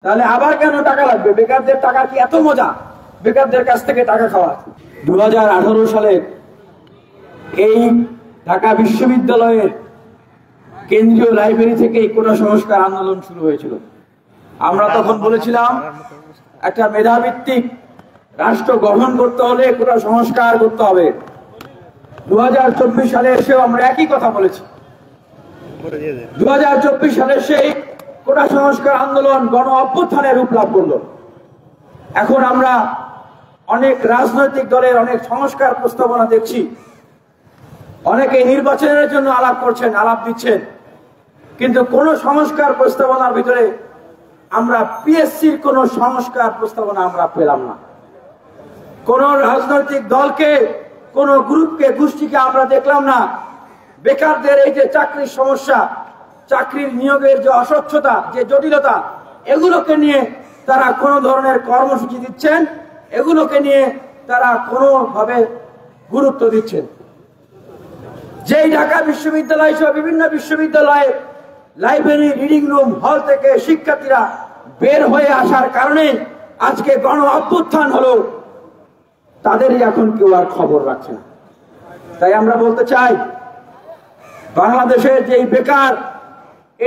তাহলে আবার কেন টাকা লাগবে? বেকারদের টাকা কি এত মজা বেকারদের কাছ থেকে টাকা খাওয়া? 2018 সালে এই ঢাকা বিশ্ববিদ্যালয়ের কেন্দ্রীয় লাইব্রেরি থেকে কোটা সংস্কার আন্দোলন শুরু হয়েছিল। আমরা তখন বলেছিলাম একটা মেধাভিত্তিক রাষ্ট্র গঠন করতে হলে কোটা সংস্কার করতে হবে। 2024 সালে এসেও আমরা একই কথা বলেছি। 2024 সালে সেই কোটা সংস্কার আন্দোলন গণ অভ্যুত্থানের রূপ লাভ করলো। এখন আমরা অনেক রাজনৈতিক দলের অনেক সংস্কার প্রস্তাবনা দেখছি, অনেকে নির্বাচনের জন্য আলাপ করছেন, আলাপ দিচ্ছেন, কিন্তু কোন সংস্কার প্রস্তাবনার ভিতরে আমরা পিএসসির কোন সংস্কার প্রস্তাবনা আমরা পেলাম না। কোন রাজনৈতিক দলকে, কোন গ্রুপকে, গোষ্ঠীকে আমরা দেখলাম না বেকারদের এই যে চাকরির সমস্যা, চাকরির নিয়োগের যে অস্বচ্ছতা, যে জটিলতা, এগুলোকে নিয়ে তারা কোন ধরনের কর্মসূচি দিচ্ছেন, এগুলোকে নিয়ে তারা কোনোভাবে গুরুত্ব দিচ্ছেন। যেই ঢাকা বিশ্ববিদ্যালয় সহ বিভিন্ন বিশ্ববিদ্যালয়ের লাইব্রেরি, রিডিং রুম, হল থেকে শিক্ষার্থীরা বের হয়ে আসার কারণে আজকে গণ অভ্যুত্থান হলো, তাদেরই এখন কেউ আর খবর রাখছে না। তাই আমরা বলতে চাই, বাংলাদেশের যে বেকার,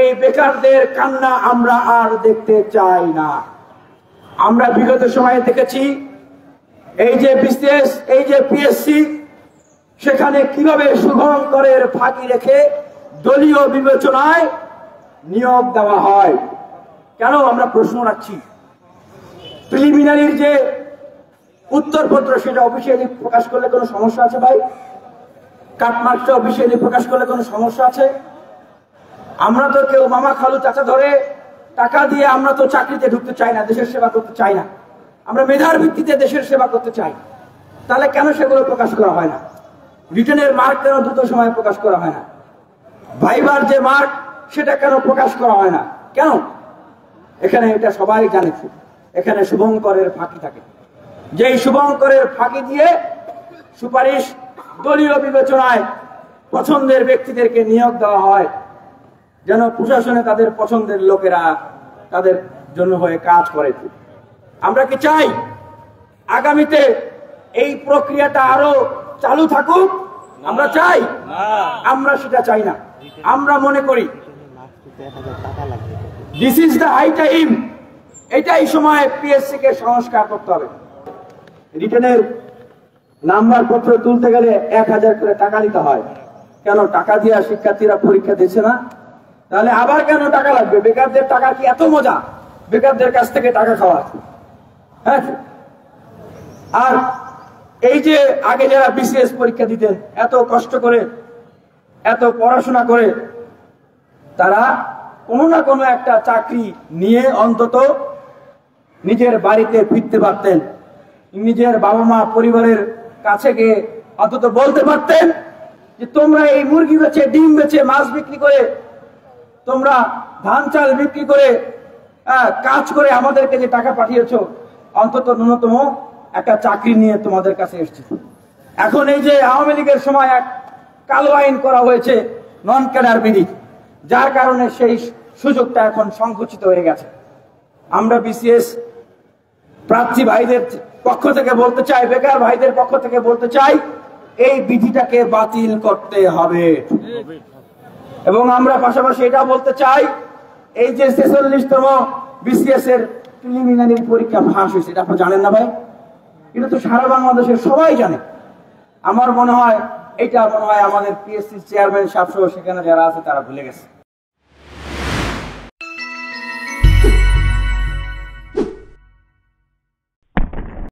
এই বেকারদের কান্না আমরা আর দেখতে চাই না। আমরা বিগত সময়ে দেখেছি এই যে বিসিএস, এই যে পিএসসি, সেখানে কিভাবে শুভঙ্করের ফাঁকি রেখে দলীয় বিবেচনায় নিয়োগ দেওয়া হয়। কেন আমরা প্রশ্ন রাখছি, প্রিলিমিনারির যে উত্তরপত্র সেটা অফিসিয়ালি প্রকাশ করলে কোনো সমস্যা আছে ভাই? কাটমার্কটা অফিসিয়ালি প্রকাশ করলে কোনো সমস্যা আছে? আমরা তো কেউ মামা খালু চাচা ধরে টাকা দিয়ে আমরা তো চাকরিতে ঢুকতে চাই না, দেশের সেবা করতে চাই না, আমরা মেধার ভিত্তিতে দেশের সেবা করতে চাই। তাহলে কেন সেগুলো প্রকাশ করা হয় না? রিটেনের মার্ক কেন দ্রুত সময় প্রকাশ করা হয় না? ভাইবার যে মার্ক সেটা কেন প্রকাশ করা হয় না? কেন? এখানে এটা সবাই জানে, এখানে শুভঙ্করের ফাঁকি থাকে। যেই শুভঙ্করের ফাঁকি দিয়ে সুপারিশ দলীয় বিবেচনায় পছন্দের ব্যক্তিদেরকে নিয়োগ দেওয়া হয়, যেন প্রশাসনে তাদের পছন্দের লোকেরা তাদের জন্য হয়ে কাজ করে। আমরা কি চাই আগামীতে এই প্রক্রিয়াটা আরো চালু থাকুক? আমরা চাই? আমরা সেটা চাই না। আমরা মনে করি this is the high time, এটাই সময় পিএসসি কে সংস্কার করতে হবে। রিটেনের নাম্বার পত্র তুলতে গেলে 1000 করে টাকা দিতে হয়। কেন? টাকা দিয়ে শিক্ষার্থীরা পরীক্ষা দিচ্ছে না। তাহলে আবার কেন টাকা লাগবে? বেকারদের টাকা কি এত মজা বেকারদের কাছ থেকে টাকা খাওয়া? হ্যাঁ। আর এই যে আগে যারা বিসিএস পরীক্ষা দিতেন এত কষ্ট করে, এত পড়াশোনা করে, তারা কোনো না কোনো একটা চাকরি নিয়ে অন্তত নিজের বাড়িতে ফিরতে পারতেন, নিজের বাবা মা পরিবারের কাছে গিয়ে অন্তত বলতে পারতেন যে তোমরা এই মুরগি বেচে, ডিম বেচে, মাছ বিক্রি করে, তোমরা ধান চাল বিক্রি করে, কাজ করে আমাদেরকে যে টাকা পাঠিয়েছো, অন্তত ন্যূনতম একটা চাকরি নিয়ে তোমাদের কাছে এসেছে। এখন এই যে আওয়ামী লীগের সময় এক কালো আইন করা হয়েছে, নন ক্যাডার বিধি, যার কারণে সেই সুযোগটা এখন সংকুচিত হয়ে গেছে। আমরা বিসিএস প্রার্থী ভাইদের পক্ষ থেকে বলতে চাই, বেকার ভাইদের পক্ষ থেকে বলতে চাই, এই বিধিটাকে বাতিল করতে হবে। এবং আমরা পাশাপাশি এটা বলতে চাই, এই যে 46তম বিসিএস এর প্রিলিমিনারি পরীক্ষা ফাঁস হয়েছে, এটা আপনারা জানেন না ভাই? এটা তো সারা বাংলাদেশের সবাই জানে। আমার মনে হয় এটা আমাদের পিএসসি চেয়ারম্যান সাহেব সহ সেখানে যারা আছে তারা ভুলে গেছে।